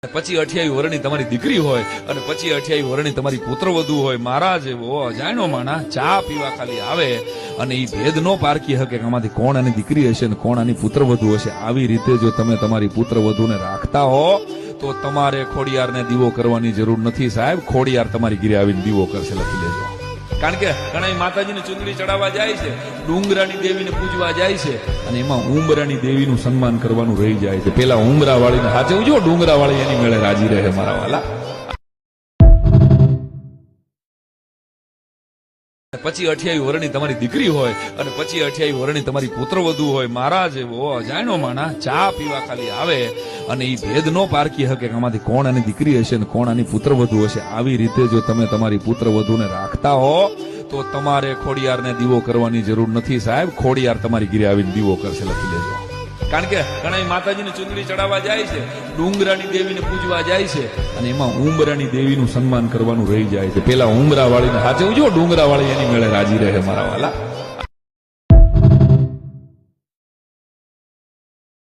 પછી 28 વર્ષની તમારી દીકરી હોય અને પછી 28 વર્ષની તમારી પુત્રવધુ હોય, મહારાજ એવો અજાણ્યો માણા ચા પીવા ખાલી આવે અને એ ભેદ નો પારખી શકે કે આમાંથી કોણ આની દીકરી હશે ને કોણ આની પુત્રવધુ હશે. આવી રીતે જો તમે તમારી પુત્રવધુને રાખતા હો તો તમારે ખોડિયારને દીવો કરવાની જરૂર નથી સાહેબ. ખોડિયાર તમારી ઘરે આવીને દીવો કરશે, લખી લેજો. કારણ કે ઘણા માતાજીને ચુંદડી ચડાવવા જાય છે, ડુંગરાની દેવીને પૂજવા જાય છે અને એમાં ઉંબરાની દેવીનું સન્માન કરવાનું રહી જાય છે. પેલા ઉંબરા વાળીને સાચવજો, ડુંગરા વાળી એની મેળે રાજી રહે મારા વાલા. પછી 28 વર્ષની તમારી દીકરી હોય અને પછી 28 વર્ષની તમારી પુત્રવધુ હોય, મહારાજ એવો અજાણ્યો માણા ચા પીવા ખાલી આવે અને એ ભેદ નો પારખી શકે કે આમાંથી કોણ આની દીકરી હશે ને કોણ આની પુત્રવધુ હશે. આવી રીતે જો તમે તમારી પુત્રવધુને રાખતા હો તો તમારે ખોડિયારને દીવો કરવાની જરૂર નથી સાહેબ. ખોડિયાર તમારી ઘરે આવીને દીવો કરશે, લખી લેજો. કારણ કે ઘણા માતાજીને ચુંદડી ચડાવવા જાય છે, ડુંગરાની દેવીને પૂજવા જાય છે અને એમાં ઉંબરાની દેવીનું સન્માન કરવાનું રહી જાય છે. પેલા ઉંબરા વાળીને સાચવજો, ડુંગરા વાળી એની મેળે રાજી રહે મારા વાલા.